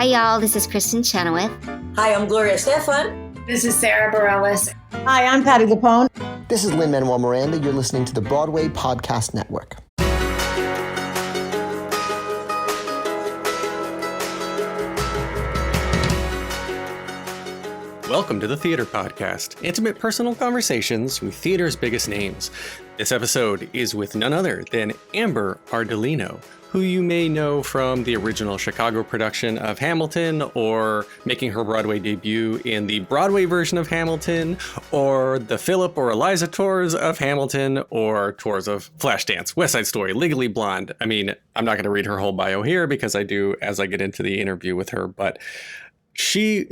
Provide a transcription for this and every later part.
Hi, y'all. This is Kristen Chenoweth. Hi, I'm Gloria Stefan. This is Sarah Bareilles. Hi, I'm Patti LuPone. This is Lin-Manuel Miranda. You're listening to the Broadway Podcast Network. Welcome to the Theater Podcast, intimate personal conversations with theater's biggest names. This episode is with none other than Amber Ardolino, who you may know from the original Chicago production of Hamilton, or making her Broadway debut in the Broadway version of Hamilton, or the Philip or Eliza tours of Hamilton, or tours of Flashdance, West Side Story, Legally Blonde. I mean, I'm not going to read her whole bio here because I do as I get into the interview with her, but she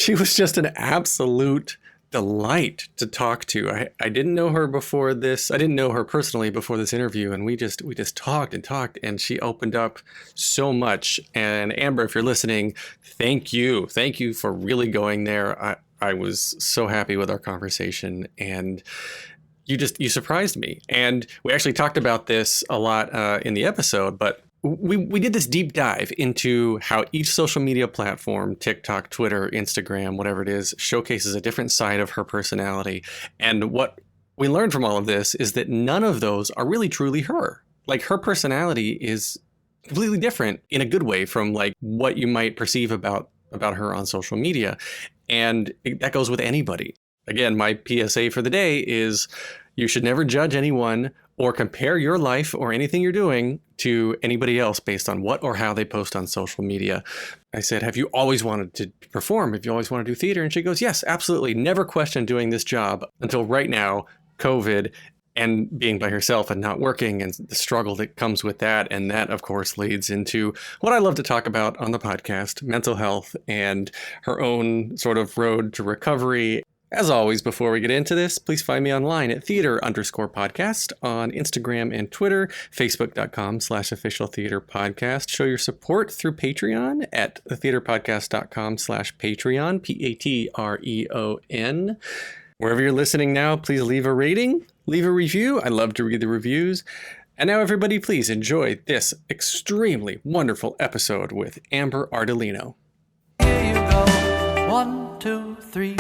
was just an absolute delight to talk to. I didn't know her before this. I didn't know her personally before this interview, and we just talked, and she opened up so much. And Amber, if you're listening, thank you for really going there. I was so happy with our conversation, and you surprised me. And we actually talked about this a lot in the episode, but we did this deep dive into how each social media platform, TikTok, Twitter, Instagram, whatever it is, showcases a different side of her personality. And what we learned from all of this is that none of those are really truly her. Like, her personality is completely different in a good way from like what you might perceive about her on social media. And that goes with anybody. Again, my PSA for the day is you should never judge anyone or compare your life or anything you're doing to anybody else based on what or how they post on social media. I said, have you always wanted to perform? Have you always wanted to do theater? And she goes, yes, absolutely. Never questioned doing this job until right now, COVID, and being by herself and not working and the struggle that comes with that. And that, of course, leads into what I love to talk about on the podcast, mental health and her own sort of road to recovery. As always, before we get into this, please find me online at theater_podcast on Instagram and Twitter, facebook.com/officialtheaterpodcast. Show your support through Patreon at thetheaterpodcast.com/Patreon, Patreon. Wherever you're listening now, please leave a rating, leave a review. I love to read the reviews. And now, everybody, please enjoy this extremely wonderful episode with Amber Ardolino. Here you go. 1, 2, 3.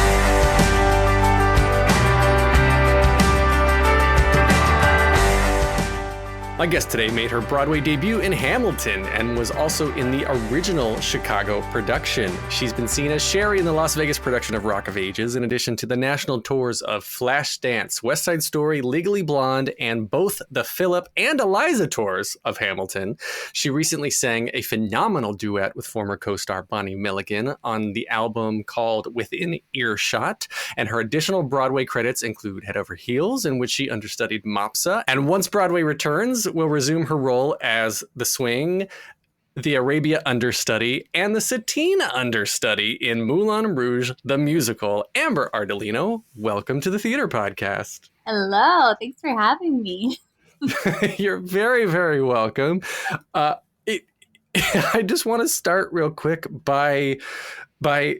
My guest today made her Broadway debut in Hamilton and was also in the original Chicago production. She's been seen as Sherrie in the Las Vegas production of Rock of Ages, in addition to the national tours of Flashdance, West Side Story, Legally Blonde, and both the Philip and Eliza tours of Hamilton. She recently sang a phenomenal duet with former co-star Bonnie Milligan on the album called Within Earshot, and her additional Broadway credits include Head Over Heels, in which she understudied Mopsa, and once Broadway returns, will resume her role as the Swing, the Arabia understudy, and the Satine understudy in Moulin Rouge, the musical. Amber Ardolino, welcome to the Theater Podcast. Hello, thanks for having me. You're very, very welcome. I just want to start real quick by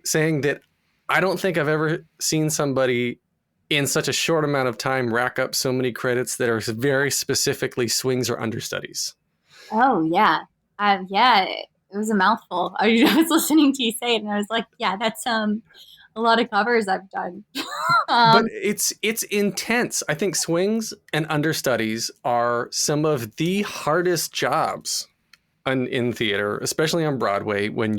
saying that I don't think I've ever seen somebody in such a short amount of time rack up so many credits that are very specifically swings or understudies. Oh, yeah. It was a mouthful. I was listening to you say it, and I was like, yeah, that's a lot of covers I've done. But it's intense. I think swings and understudies are some of the hardest jobs in theater, especially on Broadway, when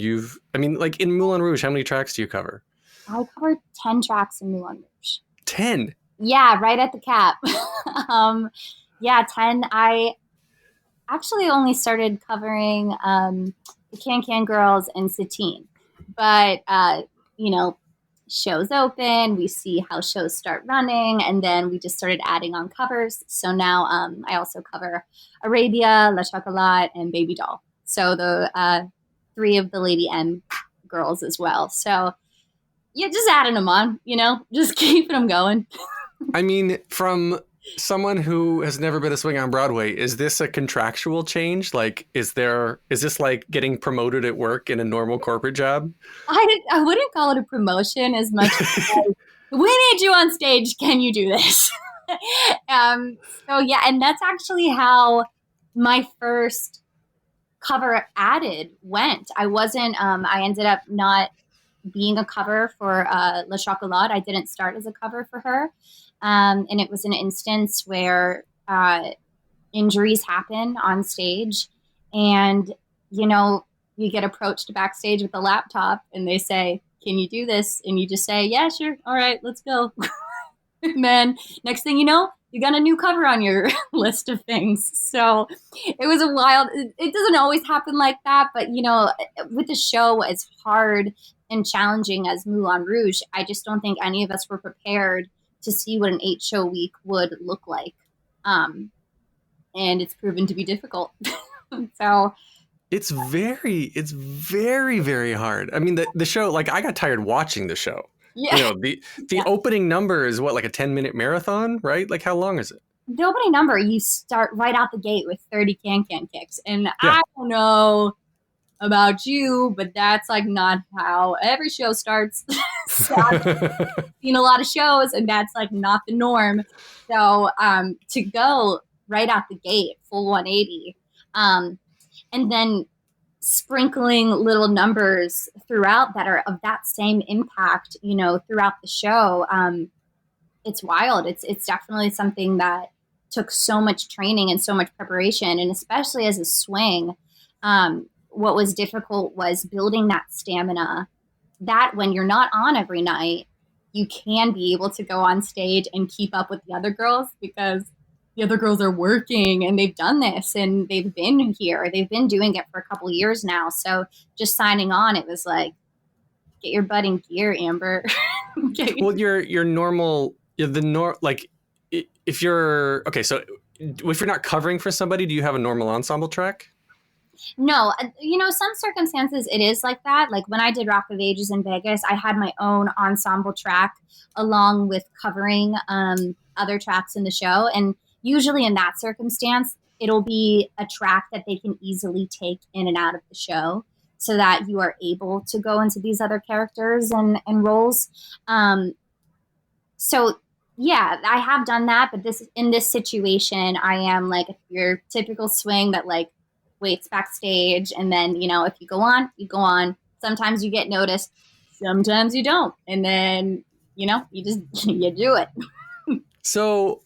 like in Moulin Rouge, how many tracks do you cover? I covered 10 tracks in Moulin Rouge. 10? Yeah, right at the cap. 10. I actually only started covering the Can Girls and Satine. But, shows open, we see how shows start running, and then we just started adding on covers. So now I also cover Arabia, La Chocolat, and Baby Doll. So the 3 of the Lady M girls as well. So yeah, just adding them on, just keeping them going. I mean, from someone who has never been a swing on Broadway, is this a contractual change? Like, is this like getting promoted at work in a normal corporate job? I wouldn't call it a promotion as much as we need you on stage. Can you do this? So yeah, and that's actually how my first cover added went. I wasn't, I ended up not being a cover for Le Chocolat. I didn't start as a cover for her. And it was an instance where injuries happen on stage, and, you know, you get approached backstage with a laptop and they say, can you do this? And you just say, yeah, sure. All right, let's go. And then next thing you know, you got a new cover on your list of things. So it was a wild, it doesn't always happen like that, but, you know, with the show as hard and challenging as Moulin Rouge, I just don't think any of us were prepared to see what an 8-show week would look like. And it's proven to be difficult. So it's very, very hard. I mean, the show, like, I got tired watching the show. yeah. You know, the opening number is what, like a 10-minute marathon, right? Like, how long is it? The opening number, you start right out the gate with 30 can-can kicks. And I don't know about you, but that's like not how every show starts. So I've seen a lot of shows, and that's like not the norm. So to go right out the gate, full 180, and then sprinkling little numbers throughout that are of that same impact, you know, throughout the show, it's wild. It's definitely something that took so much training and so much preparation, and especially as a swing, what was difficult was building that stamina that when you're not on every night, you can be able to go on stage and keep up with the other girls, because the other girls are working and they've done this and they've been here. They've been doing it for a couple of years now. So just signing on, it was like, get your butt in gear, Amber. Well, your normal, like, if you're, okay, so if you're not covering for somebody, do you have a normal ensemble track? No, you know, some circumstances it is like that. Like when I did Rock of Ages in Vegas, I had my own ensemble track along with covering other tracks in the show. And usually in that circumstance, it'll be a track that they can easily take in and out of the show so that you are able to go into these other characters and roles. So yeah, I have done that. But in this situation, I am like your typical swing that like waits backstage. And then, you know, if you go on, you go on. Sometimes you get noticed. Sometimes you don't. And then, you know, you just, you do it. So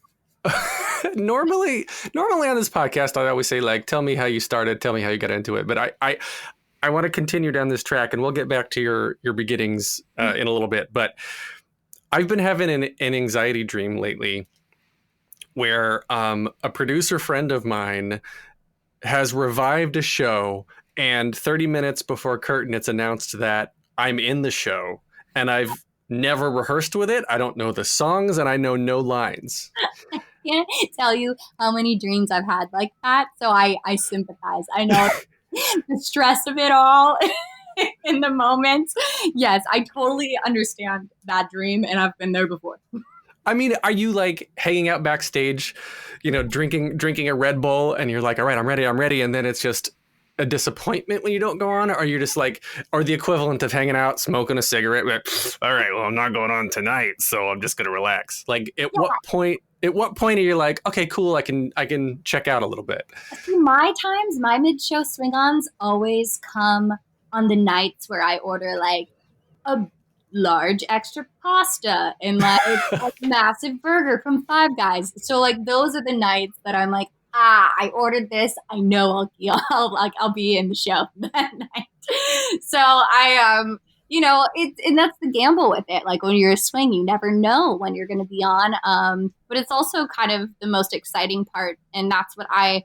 normally on this podcast, I always say, like, tell me how you started, tell me how you got into it. But I want to continue down this track, and we'll get back to your beginnings in a little bit. But I've been having an anxiety dream lately where a producer friend of mine has revived a show, and 30 minutes before curtain, it's announced that I'm in the show, and I've never rehearsed with it. I don't know the songs, and I know no lines. I can't tell you how many dreams I've had like that. So I sympathize. I know the stress of it all in the moment. Yes, I totally understand that dream, and I've been there before. I mean, are you like hanging out backstage, you know, drinking a Red Bull, and you're like, all right, I'm ready. And then it's just a disappointment when you don't go on, or you're just like, or the equivalent of hanging out, smoking a cigarette, but, all right, well, I'm not going on tonight, so I'm just going to relax. Like at what point are you like, okay, cool, I can check out a little bit? My mid-show swing-ons always come on the nights where I order like a large extra pasta and like a massive burger from Five Guys. So like those are the nights that I'm like, I ordered this. I know I'll be in the show that night. So I you know, and that's the gamble with it. Like when you're a swing, you never know when you're going to be on. But it's also kind of the most exciting part, and that's what I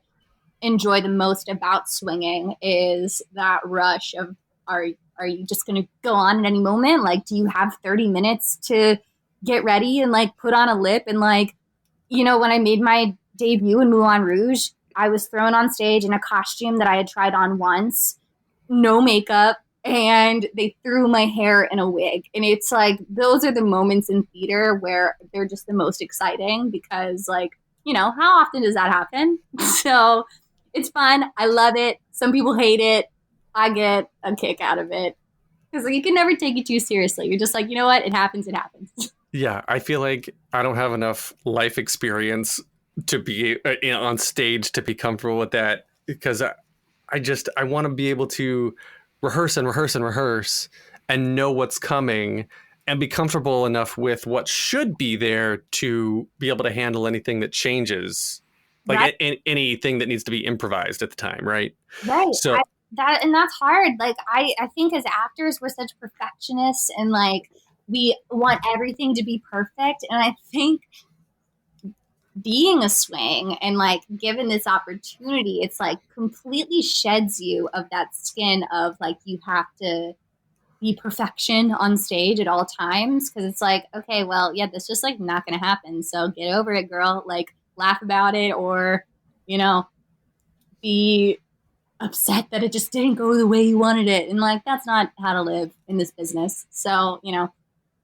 enjoy the most about swinging is that rush of are you just going to go on at any moment? Like, do you have 30 minutes to get ready and like put on a lip? And like, you know, when I made my debut in Moulin Rouge, I was thrown on stage in a costume that I had tried on once, no makeup, and they threw my hair in a wig. And it's like, those are the moments in theater where they're just the most exciting because like, you know, how often does that happen? So it's fun. I love it. Some people hate it. I get a kick out of it because like, you can never take it too seriously. You're just like, you know what? It happens. It happens. Yeah, I feel like I don't have enough life experience to be on stage to be comfortable with that because I want to be able to rehearse and rehearse and rehearse and know what's coming and be comfortable enough with what should be there to be able to handle anything that changes, like Right. anything that needs to be improvised at the time, right? Right. So That's hard. Like I think as actors we're such perfectionists and like we want everything to be perfect. And I think being a swing and like given this opportunity, it's like completely sheds you of that skin of like you have to be perfection on stage at all times, because it's like, okay, well, yeah, that's just like not gonna happen. So get over it, girl. Like laugh about it, or you know, be upset that it just didn't go the way you wanted it, and like that's not how to live in this business. So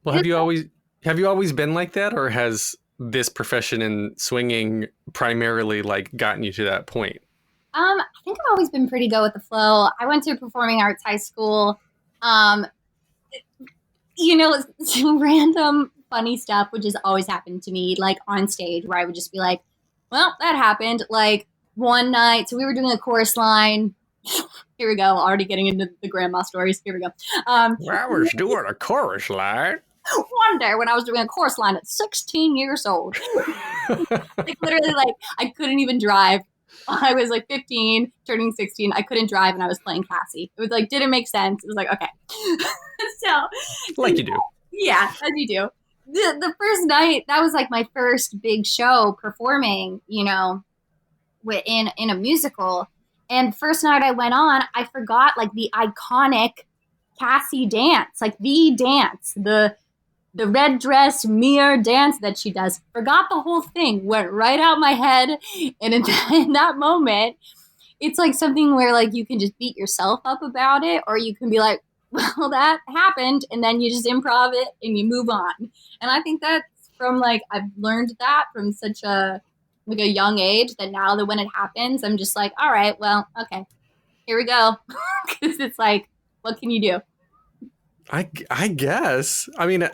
well, have you always been like that, or has this profession in swinging primarily like gotten you to that point? I think I've always been pretty go with the flow. I went to performing arts high school. um some random funny stuff would just always happen to me, like on stage, where I would just be like, well, that happened. Like one night, so we were doing a chorus line. Here we go, already getting into the grandma stories. Here we go. I was doing a chorus line. One day when I was doing a chorus line at 16 years old, like literally, like I couldn't even drive. I was like 15, turning 16. I couldn't drive, and I was playing Cassie. It was like didn't make sense. It was like, okay. So, Like you do. yeah, as you do. The first night, that was like my first big show performing, in a musical. And first night I went on, I forgot like the iconic Cassie dance, like the dance, the red dress mirror dance that she does. Forgot the whole thing, went right out my head. And in that moment, it's like something where like you can just beat yourself up about it, or you can be like, well, that happened, and then you just improv it and you move on. And I think that's from like I've learned that from such a young age, that now that when it happens, I'm just like, all right, well, okay, here we go. Because it's like, what can you do? I guess. I mean,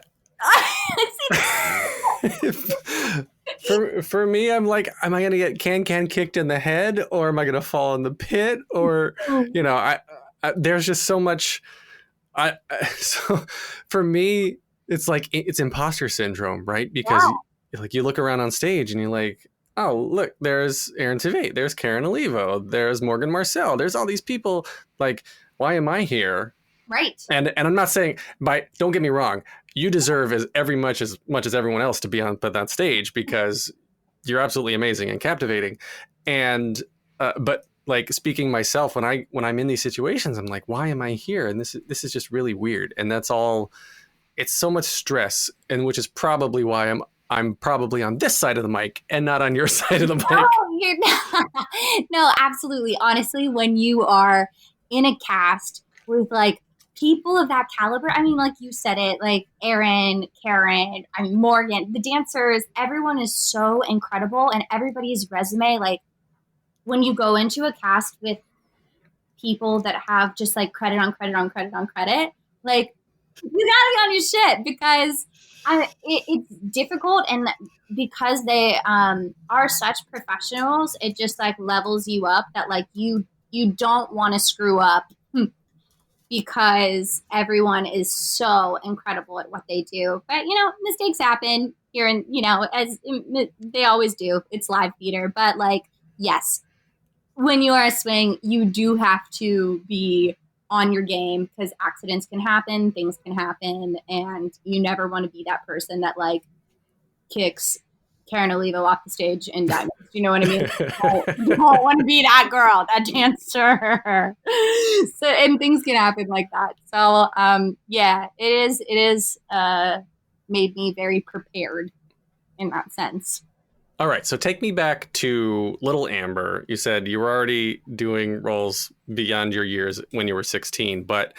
for me, I'm like, am I gonna get can kicked in the head, or am I gonna fall in the pit, or I there's just so much. So for me, it's like it's imposter syndrome, right? Because like you look around on stage and you're like, oh, look, there's Aaron Tveit, there's Karen Olivo, there's Morgan Marcel, there's all these people. Like, why am I here? Right. And I'm not saying, don't get me wrong, you deserve as much as everyone else to be on that stage, because you're absolutely amazing and captivating. And but like speaking myself, when I'm in these situations, I'm like, why am I here? And this is just really weird. And that's all. It's so much stress, and which is probably why I'm probably on this side of the mic and not on your side of the mic. No, you're not. No, absolutely. Honestly, when you are in a cast with like people of that caliber, I mean, like you said it, like Aaron, Karen, I mean, Morgan, the dancers, everyone is so incredible, and everybody's resume, like when you go into a cast with people that have just like credit on credit on credit on credit, like you gotta be on your shit, because it's difficult, and because they are such professionals, it just like levels you up, that like you don't want to screw up, because everyone is so incredible at what they do. But mistakes happen here, and as they always do. It's live theater, but like yes, when you are a swing, you do have to be on your game, because accidents can happen, things can happen, and you never want to be that person that like kicks Karen Olivo off the stage in diamonds. You know what I mean? You don't want to be that girl, that dancer. So, and things can happen like that. So, yeah, it is made me very prepared in that sense. All right, so take me back to Little Amber. You said you were already doing roles beyond your years when you were 16, but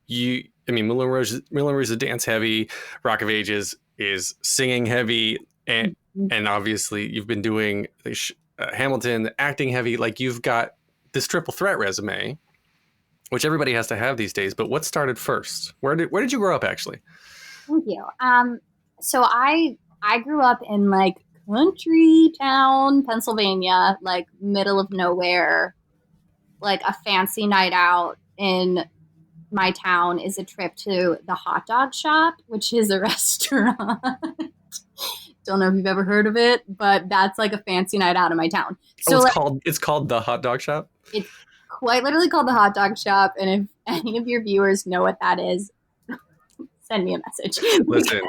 Moulin Rouge is dance heavy, Rock of Ages is singing heavy, and obviously you've been doing Hamilton, acting heavy. Like you've got this triple threat resume, which everybody has to have these days. But what started first? Where did you grow up, actually? Thank you. So I grew up in like country town, Pennsylvania, like middle of nowhere, like a fancy night out in my town is a trip to the hot dog shop, which is a restaurant. Don't know if you've ever heard of it, but that's like a fancy night out in my town. So it's called the hot dog shop. It's quite literally called the hot dog shop. And if any of your viewers know what that is, send me a message. Listen,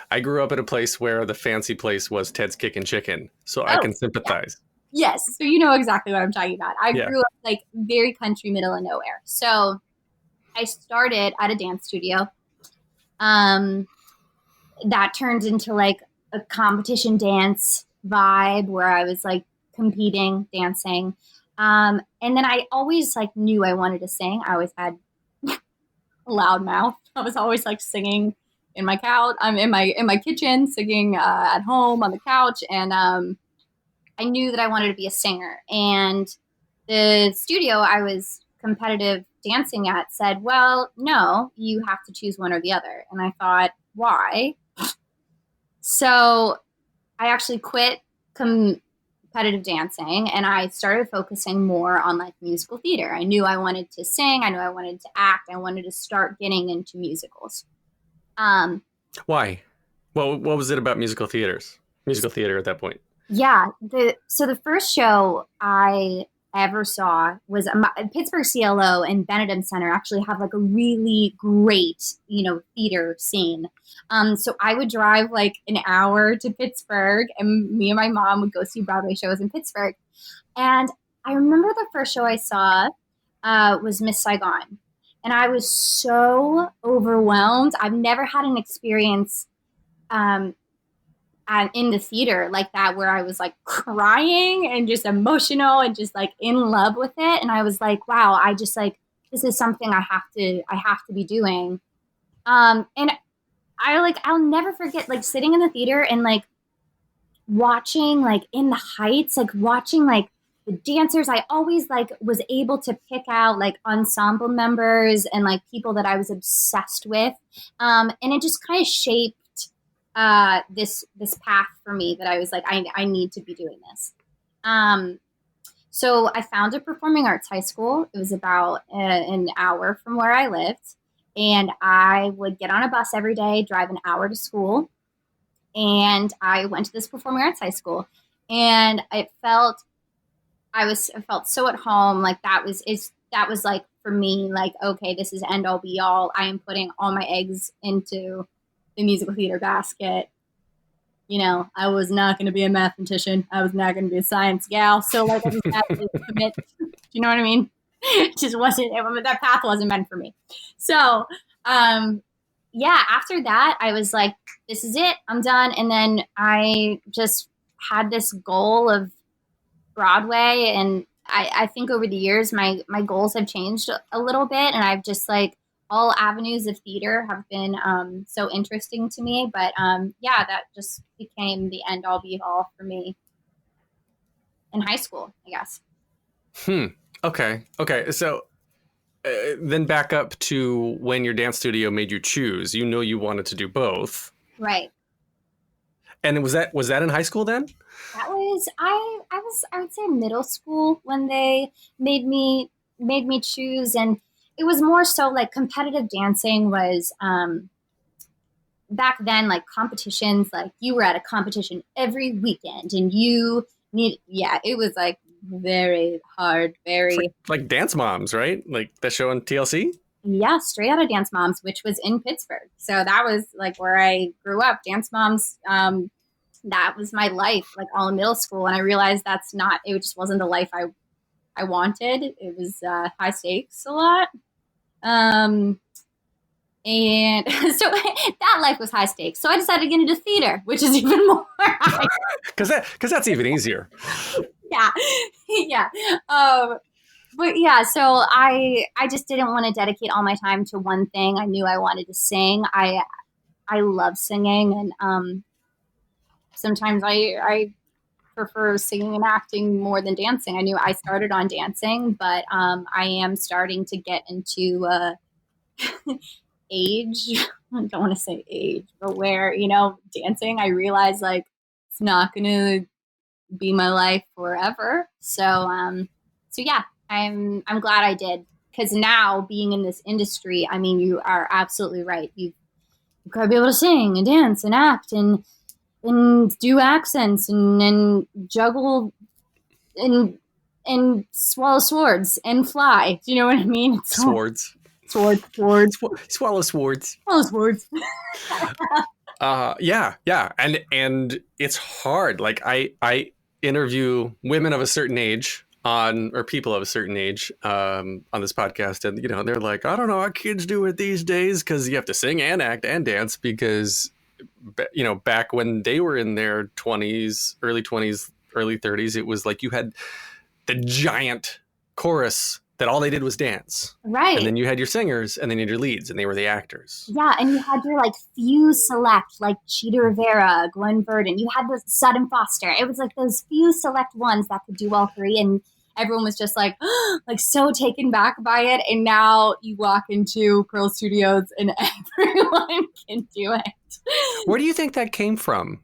I grew up at a place where the fancy place was Ted's Kickin' Chicken, so I can sympathize. Yeah. Yes, so you know exactly what I'm talking about. I grew up like very country, middle of nowhere. So I started at a dance studio. That turned into like a competition dance vibe where I was like competing, dancing. And then I always like knew I wanted to sing. I always had a loud mouth. I was always like singing in my couch. I'm in my kitchen, singing at home on the couch. And I knew that I wanted to be a singer. And the studio I was competitive dancing at said, well, no, you have to choose one or the other. And I thought, why? So I actually quit competitive dancing and I started focusing more on like musical theater. I knew I wanted to sing. I knew I wanted to act. I wanted to start getting into musicals. Why? Well, what was it about musical theater at that point? Yeah. So the first show I ever saw was Pittsburgh CLO and Benedum Center actually have like a really great, theater scene. So I would drive like an hour to Pittsburgh and me and my mom would go see Broadway shows in Pittsburgh. And I remember the first show I saw was Miss Saigon. And I was so overwhelmed. I've never had an experience in the theater like that where I was like crying and just emotional and just like in love with it. And I was like, wow, I just like, this is something I have to be doing. And I'll never forget like sitting in the theater and like watching like In the Heights, like watching like the dancers. I always like was able to pick out like ensemble members and like people that I was obsessed with. And it just kind of shaped this path for me that I was like, I need to be doing this. So I found a performing arts high school. It was about an hour from where I lived. And I would get on a bus every day, drive an hour to school. And I went to this performing arts high school. And I felt so at home. Like that was like for me, like, okay, this is end all be all. I am putting all my eggs into the musical theater basket. I was not going to be a mathematician. I was not going to be a science gal. So like I just had to commit. Do you know what I mean? It just wasn't, that path wasn't meant for me. So, after that, I was like, this is it. I'm done. And then I just had this goal of Broadway. And I think over the years, my goals have changed a little bit. And I've just like, all avenues of theater have been so interesting to me. But that just became the end all be all for me in high school, I guess. Okay. So then back up to when your dance studio made you choose. You know you wanted to do both. Right. And was that in high school then? That was I would say middle school when they made me choose. And it was more so like competitive dancing was back then, like competitions, like you were at a competition every weekend and it was like very hard, very like Dance Moms, right? Like that show on TLC? Yeah, Straight Outta Dance Moms, which was in Pittsburgh. So that was like where I grew up. Dance Moms, that was my life, like all in middle school. And I realized it just wasn't the life I wanted. It was high stakes a lot. And so that life was high stakes. So I decided to get into theater, which is even more high. Because that's even easier. Yeah. But yeah, so I just didn't want to dedicate all my time to one thing. I knew I wanted to sing. I love singing, and sometimes I prefer singing and acting more than dancing. I knew I started on dancing, but I am starting to get into age. I don't want to say age, but where, dancing, I realize like it's not going to be my life forever. So yeah, I'm glad I did, because now being in this industry, I mean, you are absolutely right. You've got to be able to sing and dance and act and do accents and juggle and swallow swords and fly. Do you know what I mean? Swords. Swords. Swallow swords. Swallow swords. Yeah. And it's hard. Like I interview women of a certain age or people of a certain age on this podcast, and they're like, I don't know how kids do it these days, because you have to sing and act and dance, because back when they were in their 20s, early 30s, it was like you had the giant chorus that all they did was dance. Right. And then you had your singers, and then you had your leads, and they were the actors. Yeah, and you had your few select, like Cheetah Rivera, Gwen Verdon. You had the Sutton Foster. It was like those few select ones that could do all three, and everyone was just like so taken back by it. And now you walk into Pearl Studios and everyone can do it. Where do you think that came from?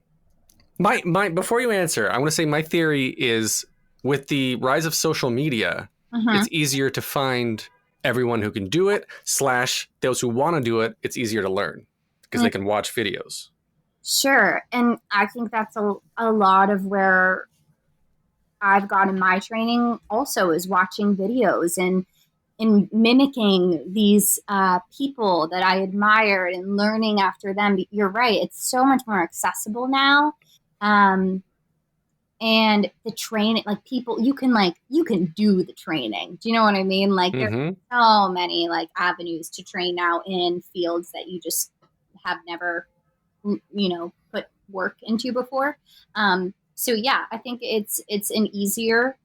My before you answer, I want to say my theory is, with the rise of social media, it's easier to find everyone who can do it, / those who want to do it. It's easier to learn because they can watch videos. Sure. And I think that's a lot of where I've gotten my training also, is watching videos and mimicking these people that I admired and learning after them. You're right. It's so much more accessible now. And the training, people, you can do the training. Do you know what I mean? There's so many avenues to train now in fields that you just have never, put work into before. So yeah, I think it's an easier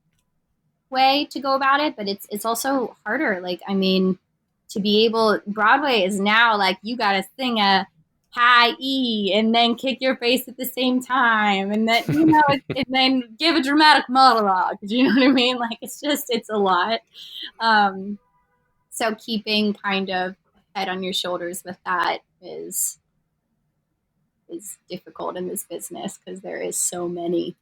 way to go about it, but it's also harder. To be able, Broadway is now you got to sing a high E and then kick your face at the same time, and then and then give a dramatic monologue. Do you know what I mean? It's a lot. So keeping kind of head on your shoulders with that is difficult in this business, because there is so many,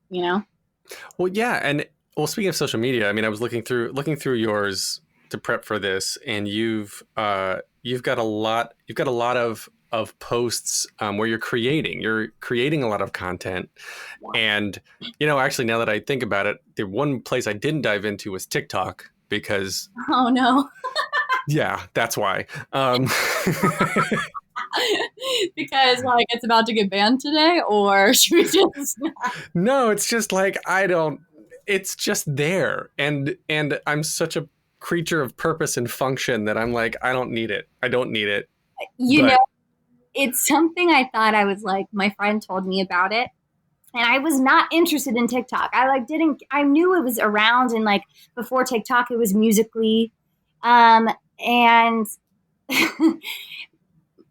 Well, yeah, and speaking of social media, I mean, I was looking through yours to prep for this, and you've got a lot of posts where you're creating a lot of content. And actually, now that I think about it, the one place I didn't dive into was TikTok, because oh no. Yeah, that's why. Because it's about to get banned today, or should we just No, it's just it's just there, and I'm such a creature of purpose and function that I'm like, I don't need it. It's something I thought I was my friend told me about it, and I was not interested in TikTok. I knew it was around, and before TikTok it was Musical.ly, and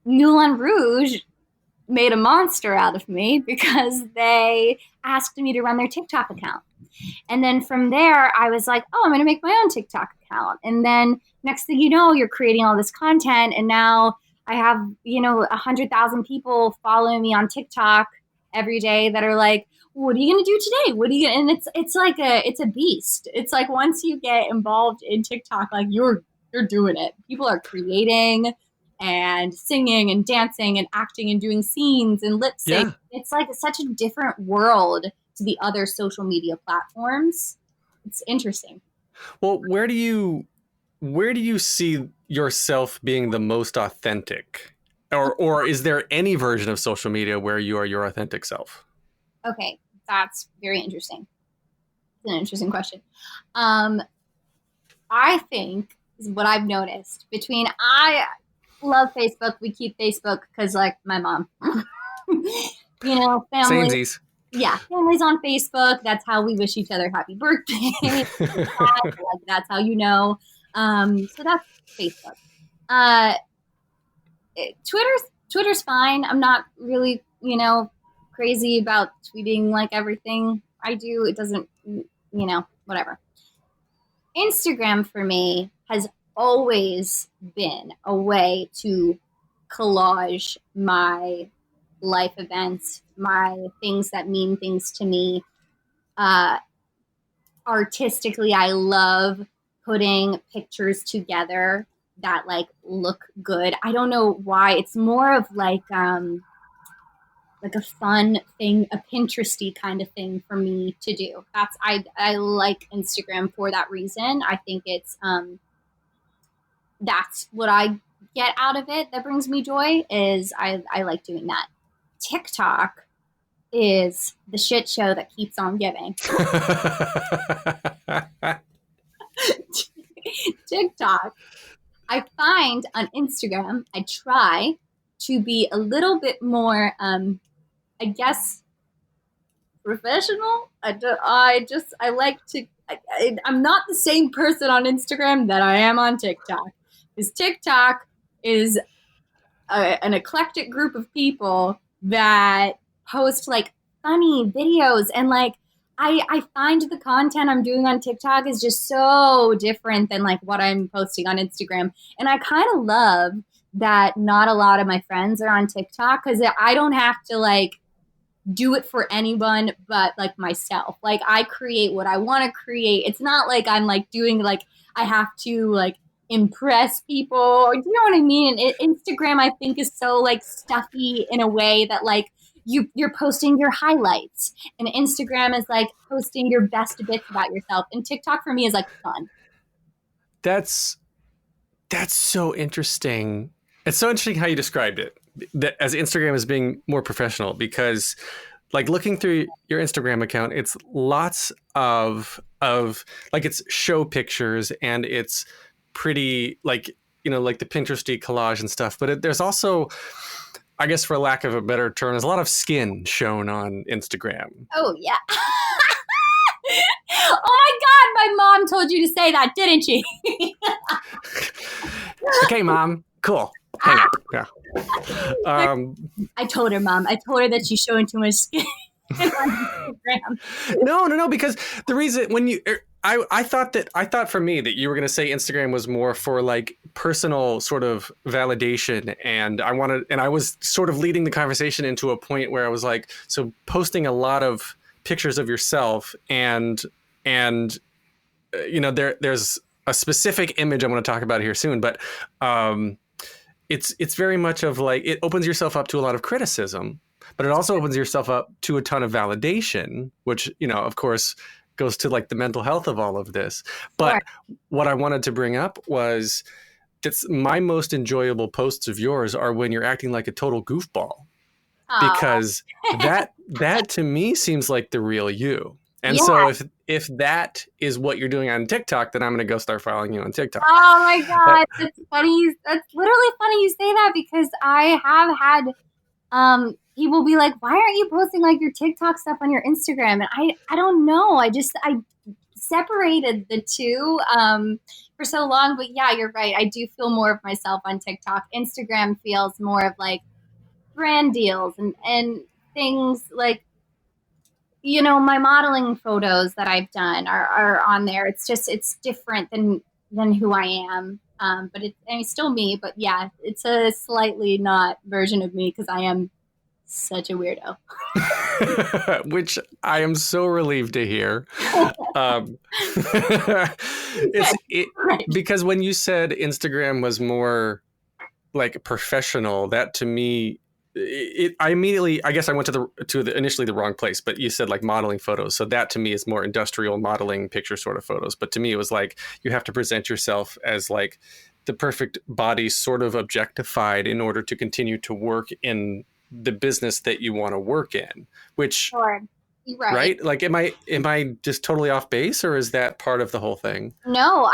Moulin Rouge made a monster out of me because they asked me to run their TikTok account. And then from there, I was like, oh, I'm going to make my own TikTok account. And then next thing you know, you're creating all this content. And now I have, 100,000 people following me on TikTok every day that are like, what are you going to do today? What are you gonna? And it's a beast. It's once you get involved in TikTok, you're doing it. People are creating and singing and dancing and acting and doing scenes and lip sync. Yeah. It's such a different world to the other social media platforms. It's interesting. Well, where do you see yourself being the most authentic? Or is there any version of social media where you are your authentic self? Okay, that's very interesting. It's an interesting question. I think what I've noticed I love Facebook. We keep Facebook because my mom, family. Samesies. Yeah, families on Facebook. That's how we wish each other happy birthday. That's how So that's Facebook. Twitter's fine. I'm not really, crazy about tweeting everything I do. It doesn't, whatever. Instagram for me has always been a way to collage my life events, my things that mean things to me. Artistically, I love putting pictures together that like look good. I don't know why. It's more of like a fun thing, a Pinteresty kind of thing for me to do. I like Instagram for that reason. I think it's that's what I get out of it that brings me joy is I like doing that. TikTok is the shit show that keeps on giving. TikTok, I find on Instagram, I try to be a little bit more, I guess, professional. I'm not the same person on Instagram that I am on TikTok. Because TikTok is an eclectic group of people that post like funny videos, and like I find the content I'm doing on TikTok is just so different than like what I'm posting on Instagram. And I kind of love that not a lot of my friends are on TikTok because I don't have to like do it for anyone but like myself. Like I create what I want to create. It's not like I'm like doing like I have to like impress people, or do you know what I mean? Instagram I think is so like stuffy in a way that like you're posting your highlights, and Instagram is like posting your best bits about yourself, and TikTok for me is like fun. That's so interesting. It's so interesting how you described it, that as Instagram as being more professional, because like looking through your Instagram account, it's lots of like it's show pictures and it's pretty like, you know, like the Pinteresty collage and stuff. But there's also, I guess for lack of a better term, there's a lot of skin shown on Instagram. Oh, yeah. Oh, my God. My mom told you to say that, didn't she? Okay, Mom. Cool. Hang up. Yeah. I told her, Mom. I told her that she's showing too much skin on Instagram. No. Because the reason when you... I thought for me that you were going to say Instagram was more for like personal sort of validation. And I was sort of leading the conversation into a point where I was like, so posting a lot of pictures of yourself and you know, there's a specific image I'm going to talk about here soon, but it's very much of like, it opens yourself up to a lot of criticism, but it also opens yourself up to a ton of validation, which, you know, of course, goes to like the mental health of all of this. But what I wanted to bring up was that's my most enjoyable posts of yours are when you're acting like a total goofball. Aww. Because that to me seems like the real you. And so if that is what you're doing on TikTok, then I'm going to go start following you on TikTok. Oh my God. That's funny. That's literally funny you say that, because I have had, people be like, why aren't you posting like your TikTok stuff on your Instagram? And I don't know. I separated the two for so long. But yeah, you're right. I do feel more of myself on TikTok. Instagram feels more of like brand deals and things like, you know, my modeling photos that I've done are on there. It's different than who I am. But it's still me. But yeah, it's a slightly not version of me because I am such a weirdo. Which I am so relieved to hear. Because when you said Instagram was more like professional, that to me, I immediately, I guess I went to initially the wrong place, but you said like modeling photos. So that to me is more industrial modeling picture sort of photos. But to me, it was like, you have to present yourself as like the perfect body sort of objectified in order to continue to work in the business that you want to work in, which, sure. Right? Like, am I just totally off base, or is that part of the whole thing? No,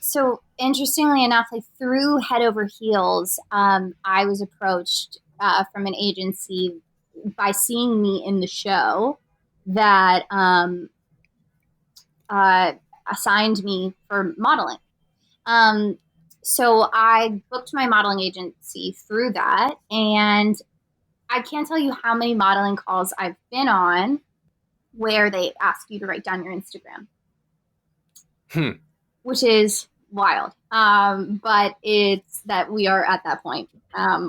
so interestingly enough, like through Head Over Heels, I was approached from an agency by seeing me in the show that assigned me for modeling. So I booked my modeling agency through that, and I can't tell you how many modeling calls I've been on where they ask you to write down your Instagram, which is wild. But it's that we are at that point,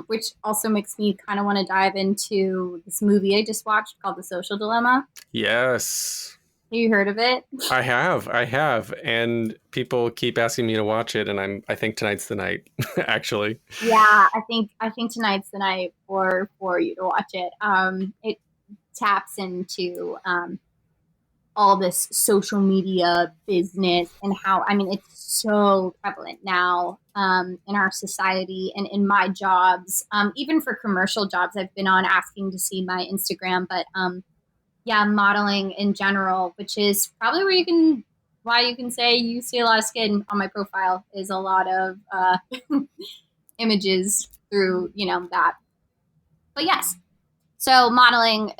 which also makes me kind of want to dive into this movie I just watched called The Social Dilemma. Yes. you heard of it? I have, and people keep asking me to watch it, and I think tonight's the night, actually. Yeah, I think tonight's the night for you to watch it. It taps into all this social media business and how, I mean, it's so prevalent now in our society and in my jobs, even for commercial jobs. I've been on asking to see my Instagram, but yeah, modeling in general, which is probably why you can say you see a lot of skin on my profile, is a lot of images through, that. But yes, so modeling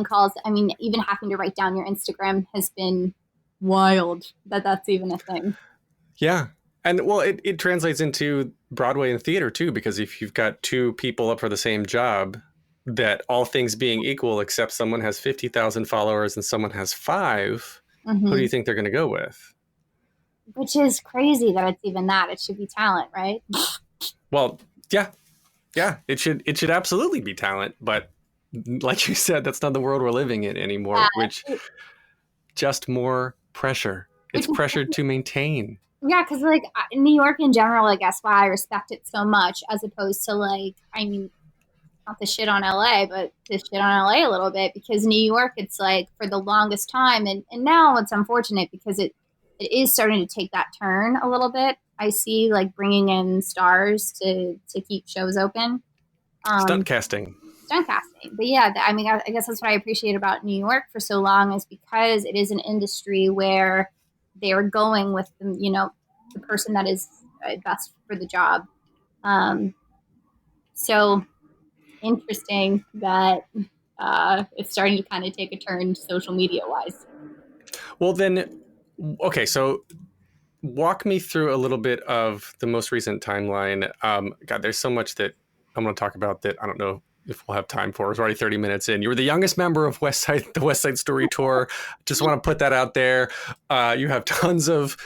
calls, I mean, even having to write down your Instagram has been wild that's even a thing. Yeah. And well, it translates into Broadway and theater too, because if you've got two people up for the same job, that all things being equal, except someone has 50,000 followers and someone has 5, Mm-hmm. who do you think they're going to go with? Which is crazy that it's even that. It should be talent, right? Well, yeah. It should absolutely be talent, but like you said, that's not the world we're living in anymore, which just more pressure. It's pressure to maintain. Yeah, because like in New York in general, I guess why I respect it so much, as opposed to like, I mean, not to shit on LA, but to shit on LA a little bit, because New York, it's like for the longest time, and now it's unfortunate because it is starting to take that turn a little bit. I see like bringing in stars to keep shows open. Stunt casting. But yeah, I mean, I guess that's what I appreciate about New York for so long, is because it is an industry where they are going with the person that is best for the job. So interesting that it's starting to kind of take a turn social media wise. Well, then, okay, so walk me through a little bit of the most recent timeline. God, there's so much that I'm going to talk about that I don't know if we'll have time for. It's already 30 minutes in. You were the youngest member of the West Side Story Tour. Just want to put that out there. You have tons of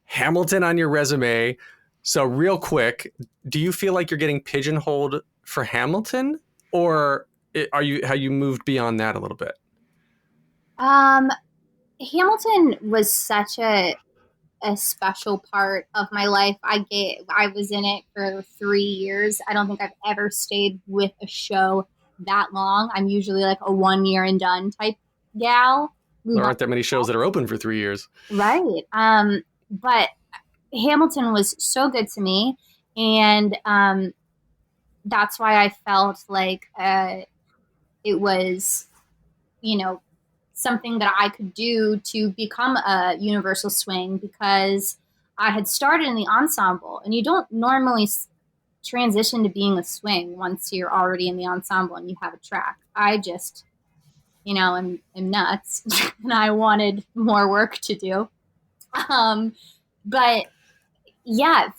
Hamilton on your resume. So real quick, do you feel like you're getting pigeonholed for Hamilton, or have you moved beyond that a little bit? Hamilton was such a special part of my life. I was in it for 3 years. I don't think I've ever stayed with a show that long. I'm usually like a 1 year and done type gal. There aren't that many shows that are open for 3 years. Right. But Hamilton was so good to me. And that's why I felt like it was, something that I could do to become a universal swing, because I had started in the ensemble, and you don't normally transition to being a swing once you're already in the ensemble and you have a track. I just, am nuts and I wanted more work to do. But yeah,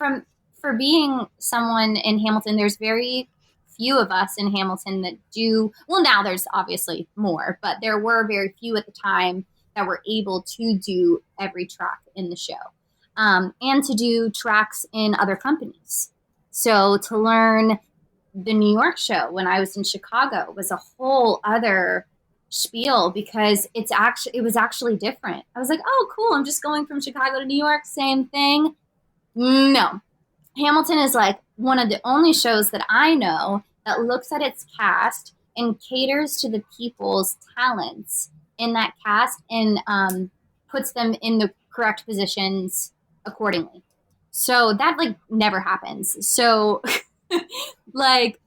for being someone in Hamilton, there's very few of us in Hamilton that do, well, now there's obviously more, but there were very few at the time that were able to do every track in the show, and to do tracks in other companies. So to learn the New York show when I was in Chicago was a whole other spiel, because it was actually different. I was like, oh, cool, I'm just going from Chicago to New York, same thing. No. Hamilton is like one of the only shows that I know that looks at its cast and caters to the people's talents in that cast, and puts them in the correct positions accordingly. So that like never happens. So like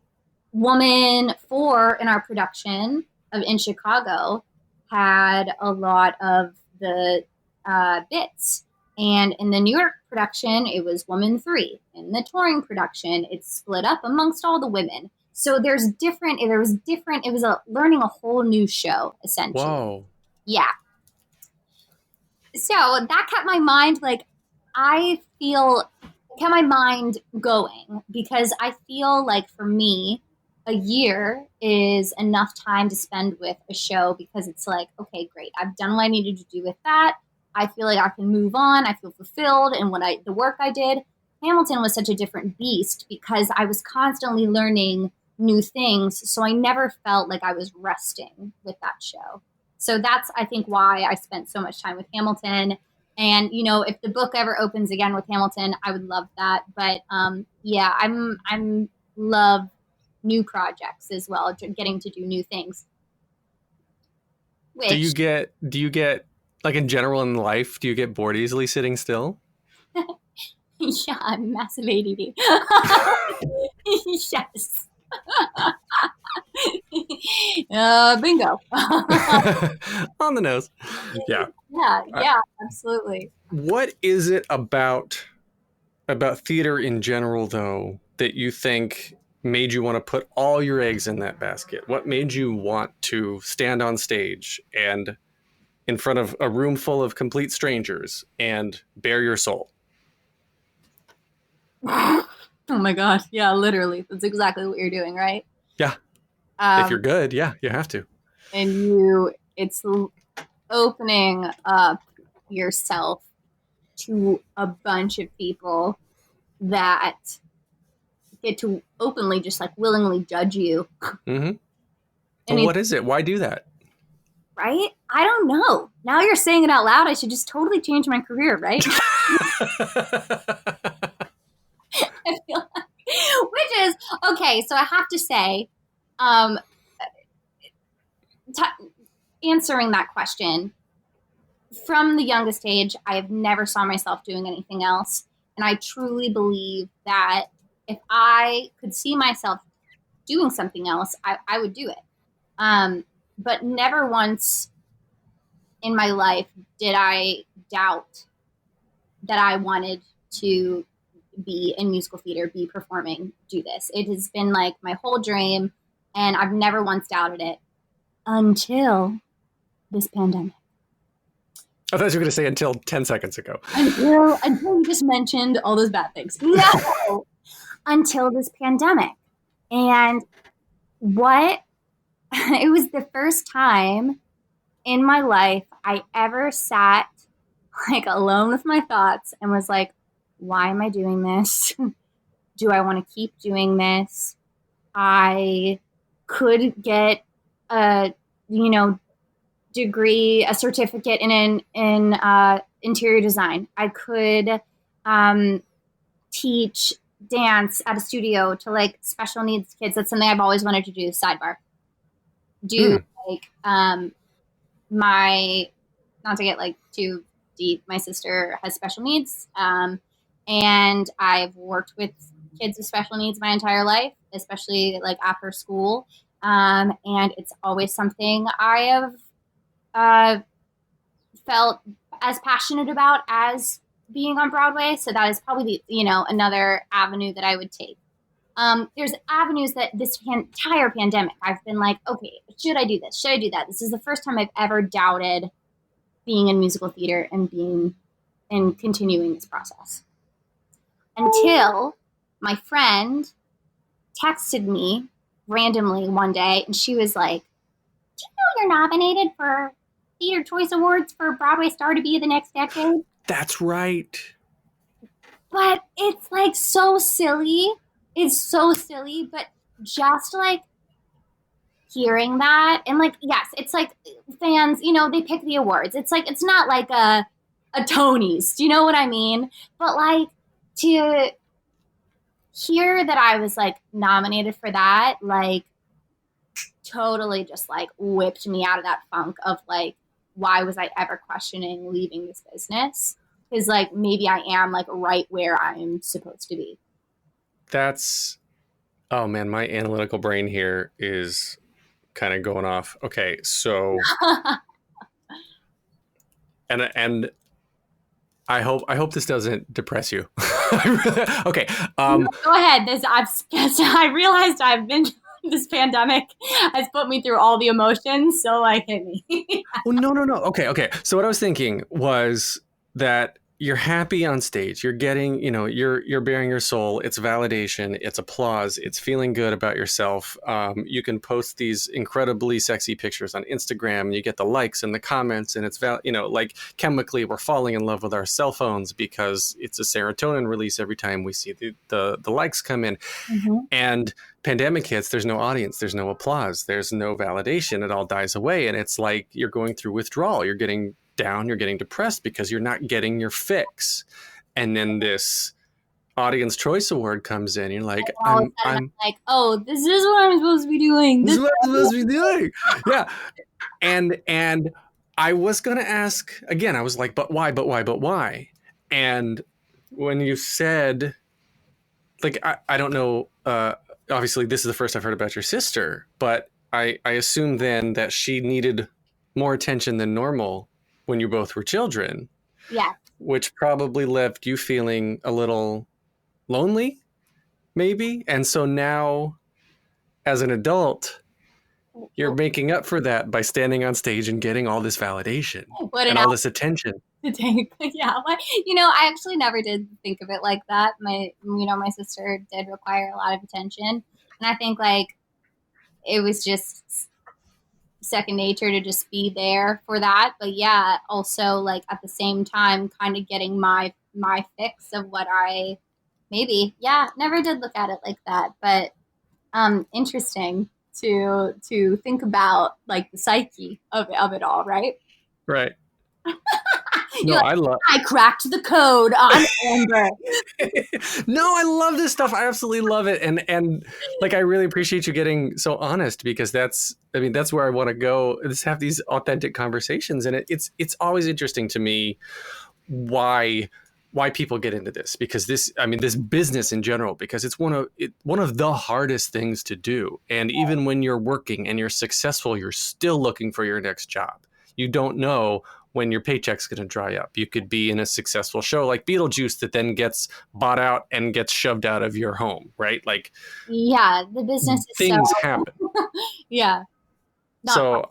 woman 4 in our production in Chicago had a lot of the bits. And in the New York production, it was woman 3. In the touring production, it's split up amongst all the women. So it was learning a whole new show, essentially. Whoa. Yeah. So that kept my mind, kept my mind going, because I feel like for me, a year is enough time to spend with a show, because it's like, okay, great. I've done what I needed to do with that. I feel like I can move on. I feel fulfilled in the work I did. Hamilton was such a different beast, because I was constantly learning new things. So I never felt like I was resting with that show. So that's, I think, why I spent so much time with Hamilton. And, you know, if the book ever opens again with Hamilton, I would love that. But yeah, I'm love new projects as well, getting to do new things. Which, Do you get like in general in life, do you get bored easily sitting still? yeah, I'm massive ADD. Yes. Bingo. On the nose. Yeah. Yeah, absolutely. What is it about theater in general, though, that you think made you want to put all your eggs in that basket? What made you want to stand on stage and in front of a room full of complete strangers and bare your soul? Oh my gosh. Yeah, literally. That's exactly what you're doing, right? Yeah. If you're good, yeah, you have to. And it's opening up yourself to a bunch of people that get to openly just like willingly judge you. Mm-hmm. Well, what is it? Why do that? Right? I don't know. Now you're saying it out loud. I should just totally change my career, right? I feel like, which is okay. So I have to say, answering that question, from the youngest age, I have never saw myself doing anything else. And I truly believe that if I could see myself doing something else, I would do it. But never once in my life did I doubt that I wanted to be in musical theater, be performing, do this. It has been like my whole dream, and I've never once doubted it until this pandemic. I thought you were going to say until 10 seconds ago. Until you just mentioned all those bad things. No, until this pandemic. And it was the first time in my life I ever sat like alone with my thoughts and was like, why am I doing this? Do I want to keep doing this? I could get a, degree, a certificate in interior design. I could teach dance at a studio to like special needs kids. That's something I've always wanted to do. Sidebar. Not to get like too deep, my sister has special needs, and I've worked with kids with special needs my entire life, especially like after school, and it's always something I have felt as passionate about as being on Broadway. So that is probably another avenue that I would take. There's avenues that this entire pandemic, I've been like, okay, should I do this? Should I do that? This is the first time I've ever doubted being in musical theater and continuing this process. Until my friend texted me randomly one day, and she was like, do you know you're nominated for Theater Choice Awards for Broadway Star to Be the Next Decade? That's right. But it's like so silly. It's so silly, but just like hearing that, and like, yes, it's like fans, they pick the awards. It's like, it's not like a Tony's, do you know what I mean? But like to hear that I was like nominated for that, like totally just like whipped me out of that funk of like, why was I ever questioning leaving this business? Because like, maybe I am like right where I'm supposed to be. Oh man, my analytical brain here is kind of going off. Okay, so and I hope this doesn't depress you. Okay, go ahead. I realized this pandemic has put me through all the emotions, so like hit me. Well, no. Okay. So what I was thinking was that you're happy on stage. You're getting, you're bearing your soul. It's validation. It's applause. It's feeling good about yourself. You can post these incredibly sexy pictures on Instagram. And you get the likes and the comments, and it's like chemically, we're falling in love with our cell phones because it's a serotonin release every time we see the likes come in. Mm-hmm. And pandemic hits. There's no audience. There's no applause. There's no validation. It all dies away, and it's like you're going through withdrawal. You're getting down, you're getting depressed because you're not getting your fix. And then this Audience Choice Award comes in. You're like, I'm like, oh, this is what I'm supposed to be doing. This is what I'm supposed to be doing. Yeah. And I was going to ask again, I was like, but why? And when you said, like, I don't know, obviously this is the first I've heard about your sister, but I assume then that she needed more attention than normal when you both were children. Yeah. Which probably left you feeling a little lonely, maybe. And so now, as an adult, you're making up for that by standing on stage and getting all this validation and all this attention. Yeah. I actually never did think of it like that. My sister did require a lot of attention. And I think, like, it was just second nature to just be there for that. But yeah, also, like, at the same time, kind of getting my fix of what I never did look at it like that. But interesting to think about, like, the psyche of it all, right? Right. No, I cracked the code on Amber. No, I love this stuff. I absolutely love it. And like, I really appreciate you getting so honest, because that's where I want to go. Let's have these authentic conversations. And it's always interesting to me why people get into this, because this business in general, because it's one of the hardest things to do. And even when you're working and you're successful, you're still looking for your next job. You don't know when your paycheck's going to dry up. You could be in a successful show like Beetlejuice that then gets bought out and gets shoved out of your home, right? Like, yeah, the business is things happen. Yeah. So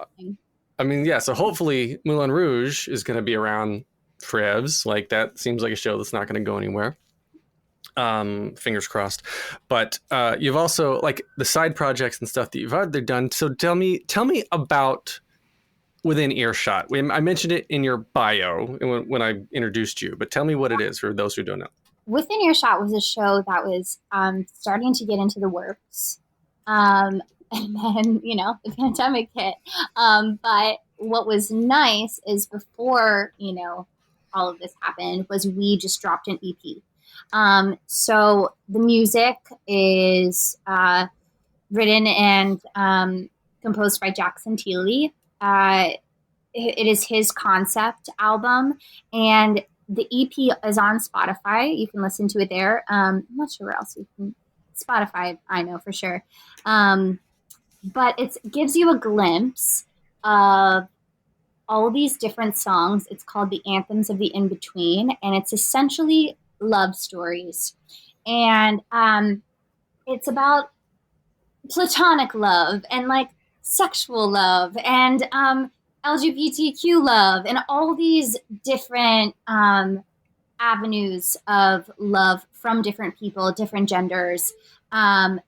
hopefully Moulin Rouge is going to be around forever. Like, that seems like a show that's not going to go anywhere. Fingers crossed. But you've also, like, the side projects and stuff that you've either done. So tell me about Within Earshot. I mentioned it in your bio when I introduced you, but tell me what it is for those who don't know. Within Earshot was a show that was starting to get into the works. And then, the pandemic hit. But what was nice is before, all of this happened, was we just dropped an EP. So the music is written and composed by Jackson Teeley. It is his concept album, and the EP is on Spotify. You can listen to it there. I'm not sure where else you can. Spotify, I know for sure. But it gives you a glimpse of all these different songs. It's called The Anthems of the In-Between, and it's essentially love stories. And it's about platonic love and, like, sexual love and LGBTQ love and all these different avenues of love from different people, different genders. And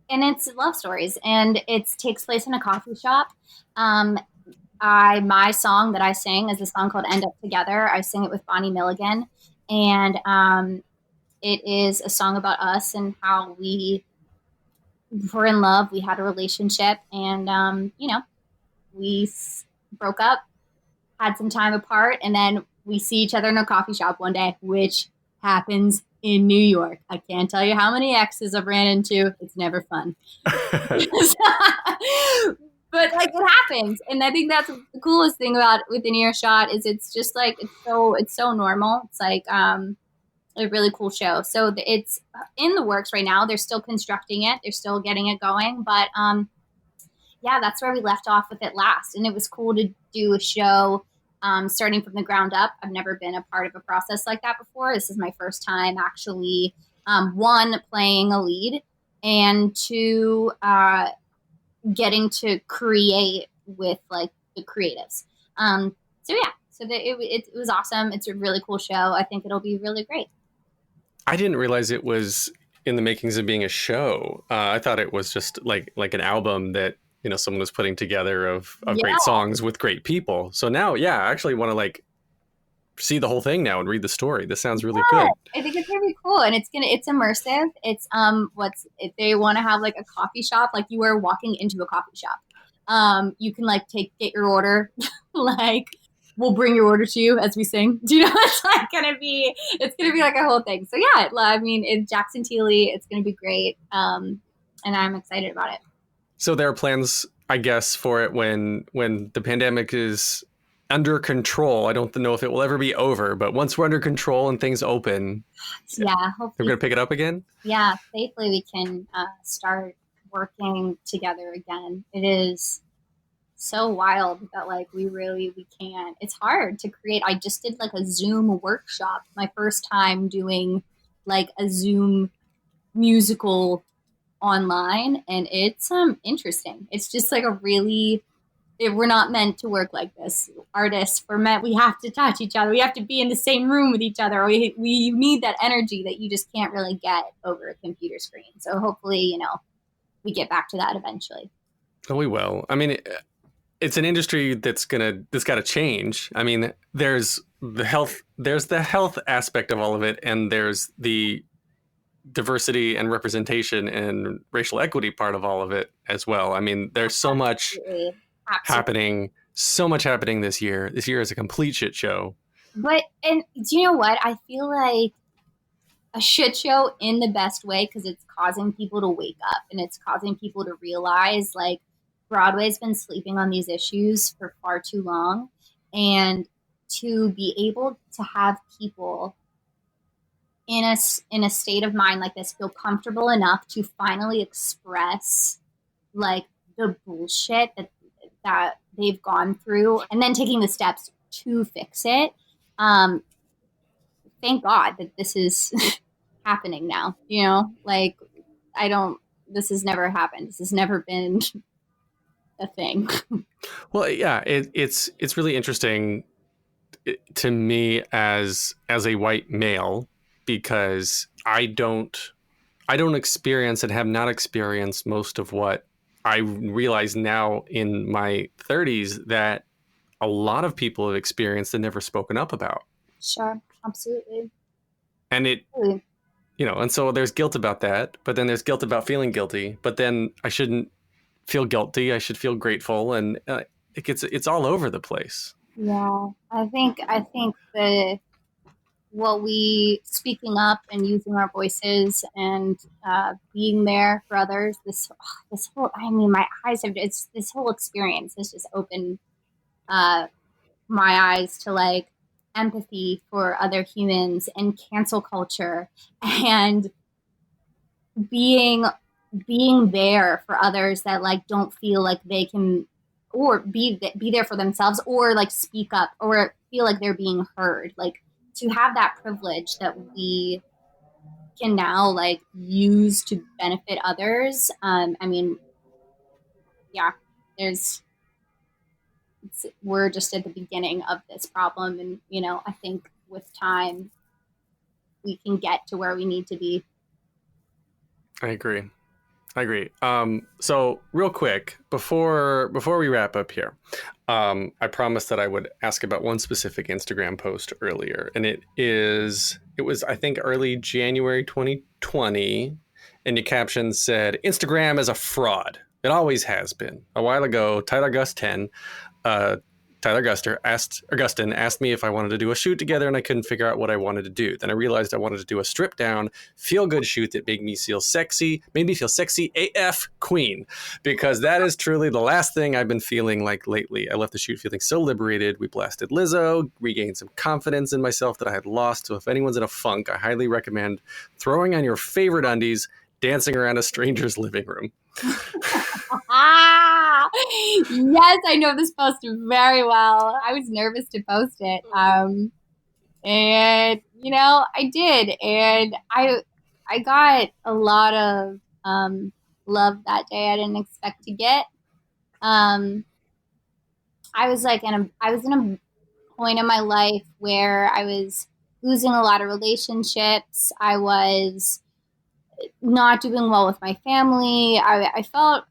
it's love stories, and it takes place in a coffee shop. My song that I sing is a song called End Up Together. I sing it with Bonnie Milligan, and it is a song about us and how we were in love, we had a relationship, and we broke up, had some time apart, and then we see each other in a coffee shop one day, which happens in New York. I can't tell you how many exes I've ran into. It's never fun. But, like, it happens. And I think that's the coolest thing about Within Earshot is it's just, like, it's so normal. It's like a really cool show. So it's in the works right now. They're still constructing it. They're still getting it going. But that's where we left off with it last. And it was cool to do a show starting from the ground up. I've never been a part of a process like that before. This is my first time actually, one, playing a lead, and two, getting to create with, like, the creatives. So it was awesome. It's a really cool show. I think it'll be really great. I didn't realize it was in the makings of being a show. I thought it was just like an album that, you know, someone was putting together of great songs with great people. So now, yeah, I actually want to like see the whole thing now and read the story. This sounds really good. I think it's gonna be cool, and it's immersive. It's if they want to have like a coffee shop, like you are walking into a coffee shop. You can like get your order, like we'll bring your order to you as we sing. Do you know? It's gonna be like a whole thing. So yeah, I mean, it's Jackson Teeley. It's gonna be great, and I'm excited about it. So there are plans, I guess, for it when the pandemic is under control. I don't know if it will ever be over, but once we're under control and things open, hopefully we're gonna pick it up again. Yeah, safely we can start working together again. It is so wild that like we can't. It's hard to create. I just did like a Zoom workshop, my first time doing like a Zoom musical online, and it's interesting. It's just like we're not meant to work like this. Artists, we have to touch each other. We have to be in the same room with each other. We need that energy that you just can't really get over a computer screen. So hopefully, you know, we get back to that eventually. Oh, we will. I mean, it's an industry that's got to change. I mean, there's the health aspect of all of it, and there's the diversity and representation and racial equity part of all of it as well. I mean, there's so much happening this year. This year is a complete shit show. And do you know what? I feel like a shit show in the best way, because it's causing people to wake up and it's causing people to realize like Broadway's been sleeping on these issues for far too long, and to be able to have people in a state of mind like this feel comfortable enough to finally express like the bullshit that they've gone through, and then taking the steps to fix it. Thank God that this is happening now. You know, like this has never happened. This has never been a thing. Well, yeah, it's really interesting to me as a white male, because I don't experience and have not experienced most of what I realize now in my 30s that a lot of people have experienced and never spoken up about. Sure, absolutely. And you know, and so there's guilt about that, but then there's guilt about feeling guilty, but then I shouldn't feel guilty. I should feel grateful, and it's all over the place. Yeah, I think what we speaking up and using our voices and being there for others. This whole, I mean, my eyes have. It's this whole experience has just opened my eyes to like empathy for other humans and cancel culture and being there for others that like don't feel like they can, or be there for themselves, or like speak up or feel like they're being heard. Like to have that privilege that we can now like use to benefit others. I mean, yeah, we're just at the beginning of this problem, and you know, I think with time we can get to where we need to be. I agree. So real quick, before we wrap up here, I promised that I would ask about one specific Instagram post earlier, and it was, I think, early January 2020, and your caption said, "Instagram is a fraud. It always has been." A while ago, Tyler Augustin asked me if I wanted to do a shoot together, and I couldn't figure out what I wanted to do. Then I realized I wanted to do a stripped down, feel good shoot that made me feel sexy AF queen, because that is truly the last thing I've been feeling like lately. I left the shoot feeling so liberated. We blasted Lizzo, regained some confidence in myself that I had lost. So if anyone's in a funk, I highly recommend throwing on your favorite undies, dancing around a stranger's living room. Yes, I know this post very well. I was nervous to post it. And you know, I did, and I got a lot of love that day I didn't expect to get. I was in a point in my life where I was losing a lot of relationships. I was not doing well with my family. I felt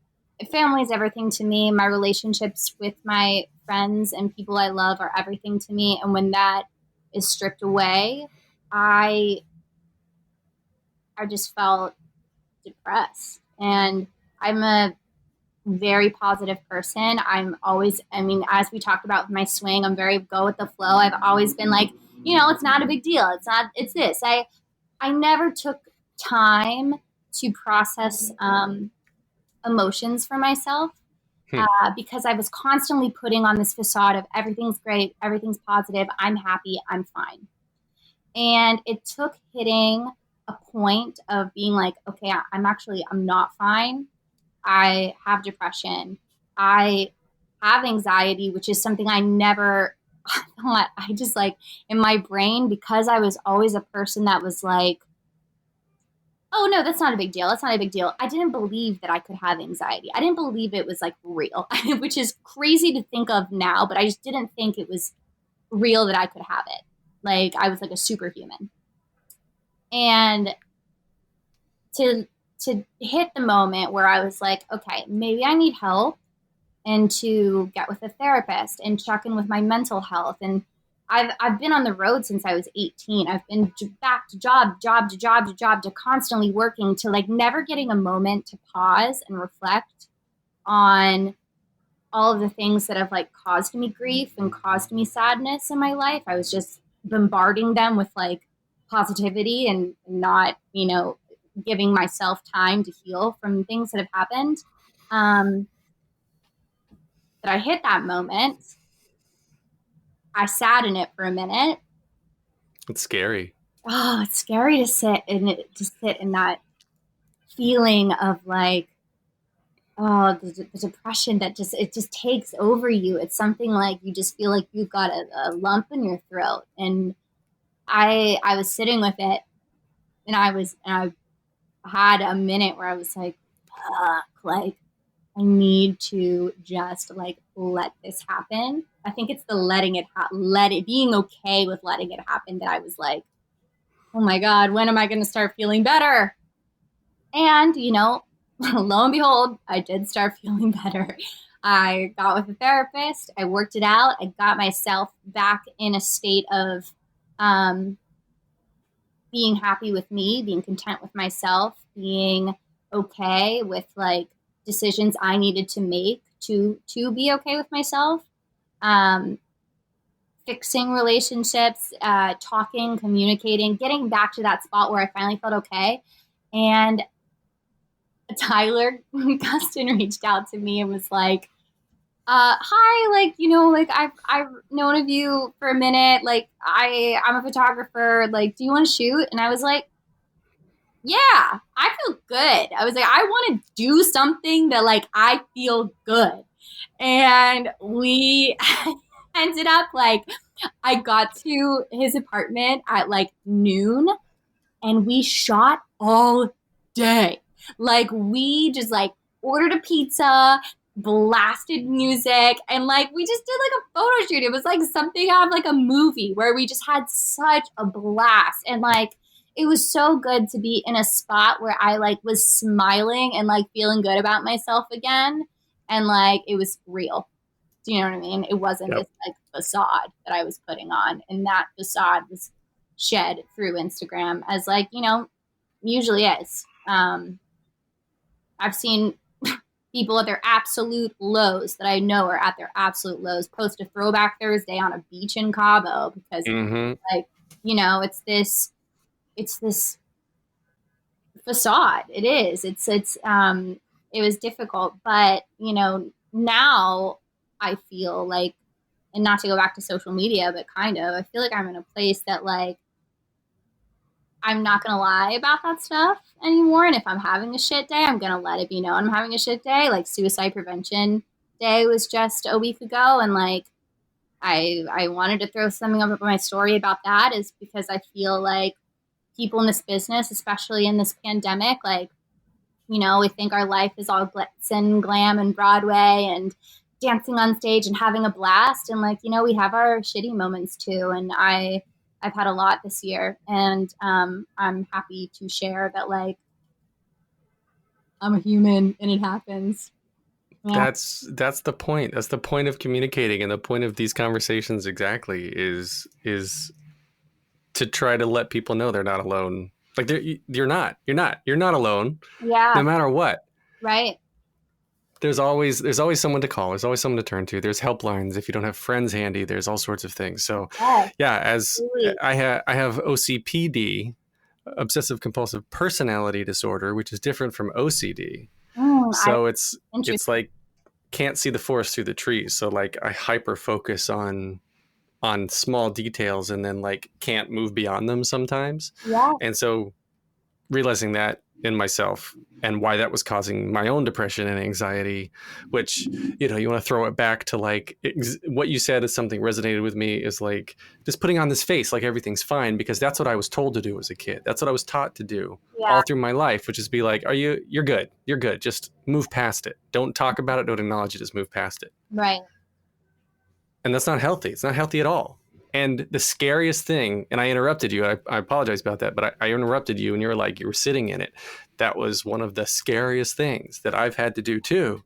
family is everything to me. My relationships with my friends and people I love are everything to me. And when that is stripped away, I just felt depressed. And I'm a very positive person. As we talked about with my swing, I'm very go with the flow. I've always been like, it's not a big deal. It's this. I never took time to process emotions for myself because I was constantly putting on this facade of everything's great, everything's positive, I'm happy, I'm fine. And it took hitting a point of being like, okay, I'm not fine. I have depression. I have anxiety, which is something I never thought. I just like in my brain, because I was always a person that was like, oh no, that's not a big deal. That's not a big deal. I didn't believe that I could have anxiety. I didn't believe it was like real, which is crazy to think of now, but I just didn't think it was real that I could have it. Like I was like a superhuman. And to hit the moment where I was like, okay, maybe I need help, and to get with a therapist and check in with my mental health. And I've been on the road since I was 18. I've been back to job to constantly working, to like never getting a moment to pause and reflect on all of the things that have like caused me grief and caused me sadness in my life. I was just bombarding them with like positivity and not, giving myself time to heal from things that have happened. That I hit that moment. I sat in it for a minute. It's scary. Oh, it's scary to sit in that feeling of like, oh, the depression that it just takes over you. It's something like you just feel like you've got a lump in your throat. And I was sitting with it, and I had a minute where I was like, fuck, like I need to just like let this happen. I think it's the being okay with letting it happen that I was like, oh my God, when am I going to start feeling better? And, lo and behold, I did start feeling better. I got with a therapist. I worked it out. I got myself back in a state of being happy with me, being content with myself, being okay with like decisions I needed to make to be okay with myself. Fixing relationships, talking, communicating, getting back to that spot where I finally felt okay. And Tyler Gustin reached out to me and was like, hi, like, like I've known of you for a minute. Like I'm a photographer. Like, do you want to shoot? And I was like, yeah, I feel good. I was like, I want to do something that like I feel good. And we ended up like, I got to his apartment at like noon, and we shot all day. Like we just like ordered a pizza, blasted music, and like we just did like a photo shoot. It was like something out of like a movie where we just had such a blast. And like it was so good to be in a spot where I like was smiling and like feeling good about myself again. And like it was real. Do you know what I mean? It wasn't this like facade that I was putting on. And that facade was shed through Instagram, as like, usually is. I've seen people at their absolute lows that I know are at their absolute lows post a throwback Thursday on a beach in Cabo because like, it's this facade. It is. It was difficult, but now I feel like, and not to go back to social media, but kind of, I feel like I'm in a place that like, I'm not going to lie about that stuff anymore. And if I'm having a shit day, I'm going to let it be known I'm having a shit day. Like Suicide Prevention Day was just a week ago. And like, I wanted to throw something up on my story about that, is because I feel like people in this business, especially in this pandemic, like, we think our life is all glitz and glam and Broadway and dancing on stage and having a blast. And like, we have our shitty moments too. And I've had a lot this year, and I'm happy to share that, like, I'm a human and it happens. Yeah. That's the point. That's the point of communicating, and the point of these conversations exactly is to try to let people know they're not alone. Like you're not alone. Yeah. No matter what. Right. There's always someone to call. There's always someone to turn to. There's helplines. If you don't have friends handy, there's all sorts of things. So as really. I have OCPD, obsessive compulsive personality disorder, which is different from OCD. So it's like can't see the forest through the trees. So like I hyper focus on small details and then like can't move beyond them sometimes. Yeah. And so realizing that in myself and why that was causing my own depression and anxiety, which, you want to throw it back to like what you said is something resonated with me, is like just putting on this face like everything's fine, because that's what I was told to do as a kid. That's what I was taught to do all through my life, which is be like, you're good. You're good. Just move past it. Don't talk about it. Don't acknowledge it. Just move past it. Right. And that's not healthy. It's not healthy at all. And the scariest thing, and I interrupted you, I apologize about that, but I interrupted you and you were sitting in it. That was one of the scariest things that I've had to do too.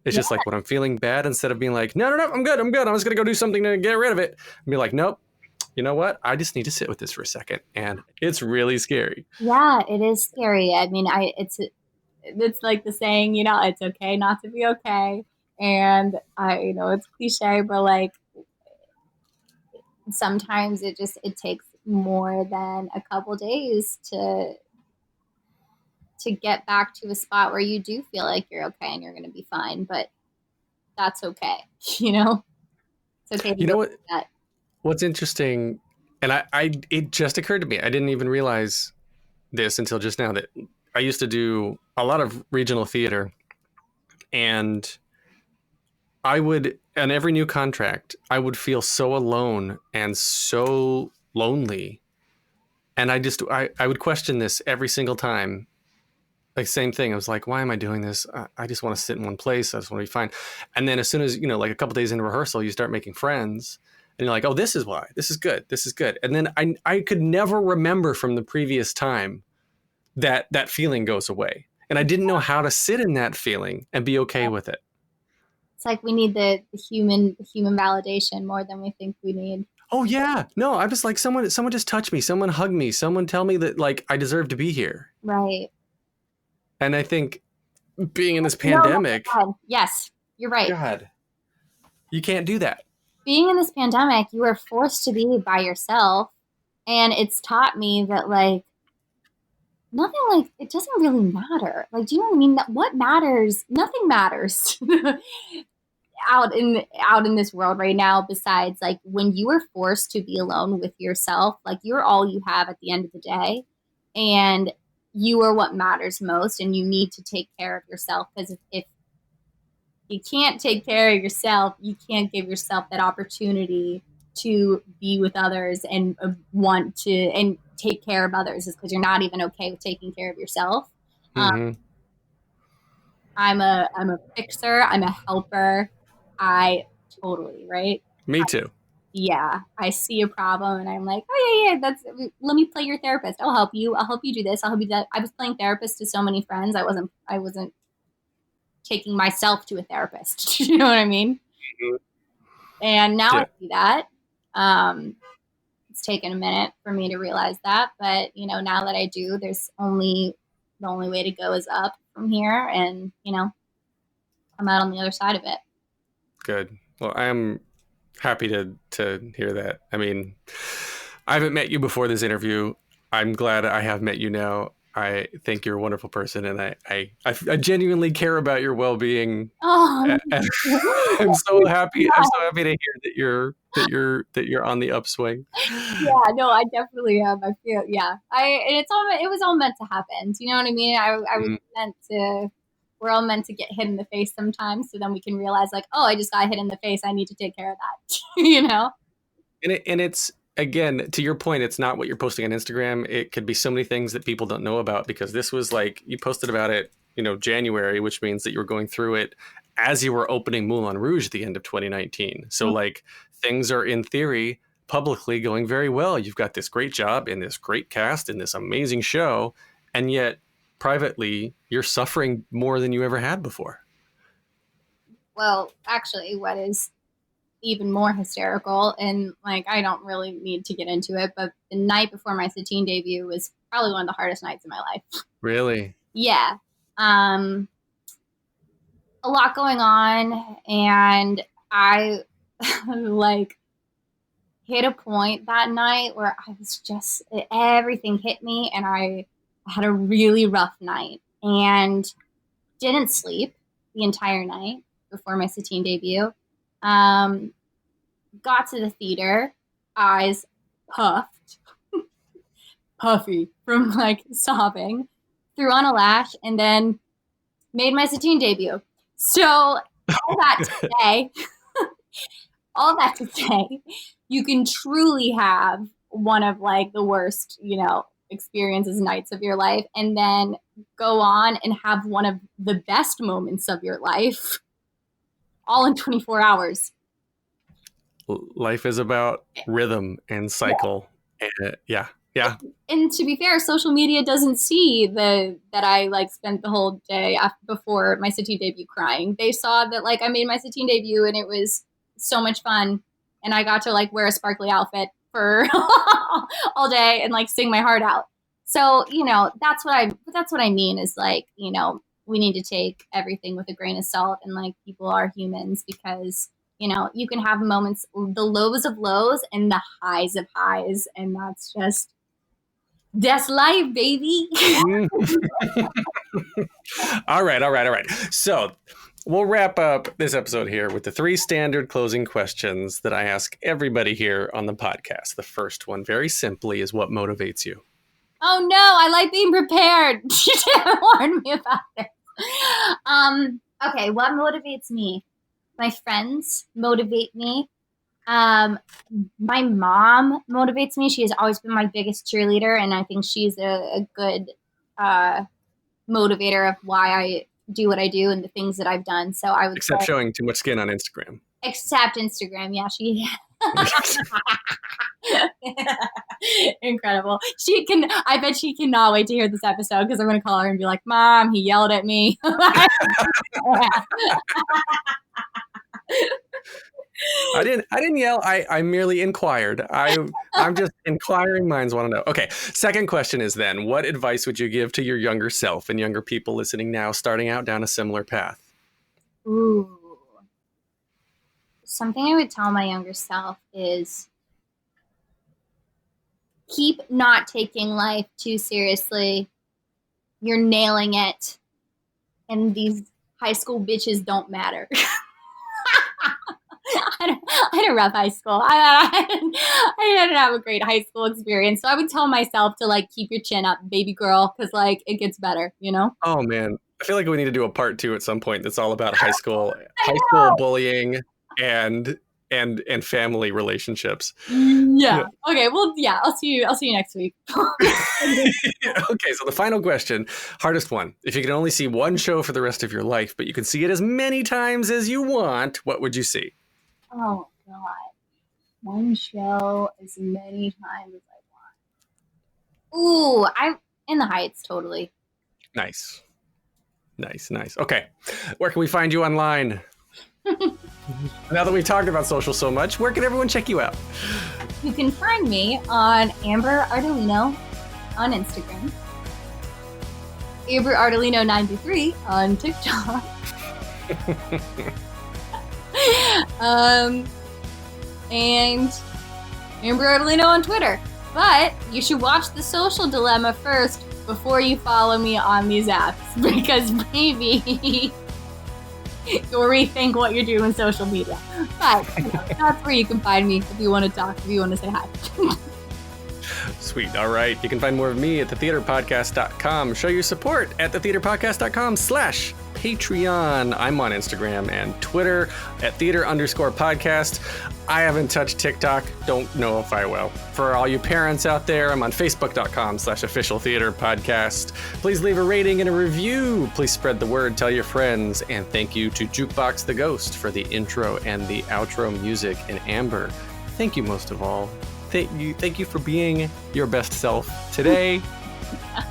It's just like when I'm feeling bad, instead of being like, no, I'm good. I'm just going to go do something to get rid of it. And be like, nope, you know what? I just need to sit with this for a second. And it's really scary. Yeah, it is scary. I mean, it's like the saying, it's okay not to be okay. And it's cliche, but like, sometimes it takes more than a couple days to get back to a spot where you do feel like you're okay and you're going to be fine, but that's okay. It's okay to what? That. What's interesting, and it just occurred to me, I didn't even realize this until just now, that I used to do a lot of regional theater, and I would, on every new contract, I would feel so alone and so lonely. And I would question this every single time. Like, same thing. I was like, why am I doing this? I just want to sit in one place. I just want to be fine. And then as soon as, like a couple days into rehearsal, you start making friends and you're like, oh, this is why. This is good. This is good. And then I could never remember from the previous time that feeling goes away. And I didn't know how to sit in that feeling and be okay with it. It's like we need the human validation more than we think we need. Oh yeah. No, I'm just like, someone just touch me. Someone hug me. Someone tell me that like I deserve to be here. Right. And I think being in this pandemic. No, yes, you're right. God, you can't do that. Being in this pandemic, you are forced to be by yourself. And it's taught me that like, nothing, like, it doesn't really matter. Like, do you know what I mean? That what matters? Nothing matters out in this world right now, besides like when you are forced to be alone with yourself, like you're all you have at the end of the day, and you are what matters most, and you need to take care of yourself, because if you can't take care of yourself, you can't give yourself that opportunity to be with others and want to and take care of others, is because you're not even okay with taking care of yourself. Mm-hmm. I'm a fixer. I'm a helper. Totally, right? Me too. I see a problem and I'm like, oh yeah, let me play your therapist. I'll help you do this. I'll help you do that. I was playing therapist to so many friends. I wasn't taking myself to a therapist. You know what I mean? Mm-hmm. And now I see that. It's taken a minute for me to realize that, but now that I do, the only way to go is up from here, and I'm out on the other side of it. Good. Well, I am happy to hear that. I mean, I haven't met you before this interview. I'm glad I have met you now. I think you're a wonderful person, and I genuinely care about your well-being. Oh, I'm so happy. I'm so happy to hear that you're on the upswing. Yeah, no, I definitely am. I feel, it was all meant to happen. Do you know what I mean? I was meant to. We're all meant to get hit in the face sometimes, so then we can realize, like, oh, I just got hit in the face. I need to take care of that. And it's, again, to your point, it's not what you're posting on Instagram. It could be so many things that people don't know about, because this was like, you posted about it, January, which means that you were going through it as you were opening Moulin Rouge at the end of 2019. So like things are in theory publicly going very well. You've got this great job in this great cast in this amazing show, and yet privately you're suffering more than you ever had before. Well, actually, what is even more hysterical, and like I don't really need to get into it, but the night before my Satine debut was probably one of the hardest nights of my life. Really? Yeah. A lot going on, and I like hit a point that night where I was just, everything hit me, and I had a really rough night and didn't sleep the entire night before my Satine debut. Got to the theater, eyes puffed, puffy from like sobbing, threw on a lash, and then made my Satine debut. So all that to say, you can truly have one of like the worst, experiences, nights of your life, and then go on and have one of the best moments of your life all in 24 hours. Life is about rhythm and cycle. Yeah. And to be fair, social media doesn't see that I like spent the whole day before my Satine debut crying. They saw that like I made my Satine debut and it was so much fun, and I got to like wear a sparkly outfit for all day and like sing my heart out. So that's what I mean is like we need to take everything with a grain of salt, and like people are humans, because you can have moments, the lows of lows and the highs of highs, and that's life, baby. All right. So we'll wrap up this episode here with the 3 standard closing questions that I ask everybody here on the podcast. The first one, very simply, is what motivates you? Oh no, I like being prepared. You didn't warn me about this. Okay, what motivates me? My friends motivate me. My mom motivates me. She has always been my biggest cheerleader, and I think she's a good motivator of why I do what I do and the things that I've done. So I would except showing too much skin on Instagram. Except Instagram, yeah, she. Incredible. I bet she cannot wait to hear this episode, because I'm going to call her and be like, Mom, he yelled at me. I didn't yell. I merely inquired. I'm just inquiring minds want to know. Okay. Second question is then, what advice would you give to your younger self and younger people listening now, starting out down a similar path? Ooh. Something I would tell my younger self is keep not taking life too seriously. You're nailing it. And these high school bitches don't matter. I had a rough high school. I didn't have a great high school experience. So I would tell myself to like keep your chin up, baby girl, because like it gets better, Oh man, I feel like we need to do a part 2 at some point that's all about high school bullying and family relationships. Yeah. Okay. Well, yeah. I'll see you next week. Okay. So the final question, hardest one. If you could only see one show for the rest of your life, but you can see it as many times as you want, what would you see? Oh God. One show as many times as I want. Ooh, I'm In the Heights. Totally. Nice. Okay. Where can we find you online? Now that we've talked about social so much, where can everyone check you out? You can find me on Amber Ardolino on Instagram, Amber Ardolino 93 on TikTok, and Amber Ardolino on Twitter. But you should watch The Social Dilemma first before you follow me on these apps, because maybe you'll rethink what you're doing with social media. But that's where you can find me if you want to talk, if you want to say hi. Sweet. All right. You can find more of me at thetheaterpodcast.com. Show your support at thetheaterpodcast.com/Patreon. I'm on Instagram and Twitter at theater_podcast. I haven't touched TikTok. Don't know if I will. For all you parents out there, I'm on facebook.com/officialtheaterpodcast. Please leave a rating and a review. Please spread the word, tell your friends. And thank you to Jukebox the Ghost for the intro and the outro music. And Amber, thank you most of all. Thank you for being your best self today.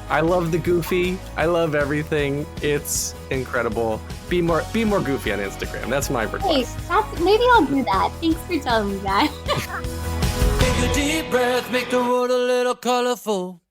I love the goofy. I love everything. It's incredible. Be more goofy on Instagram. That's my request. Hey, maybe I'll do that. Thanks for telling me that. Take a deep breath, make the world a little colorful.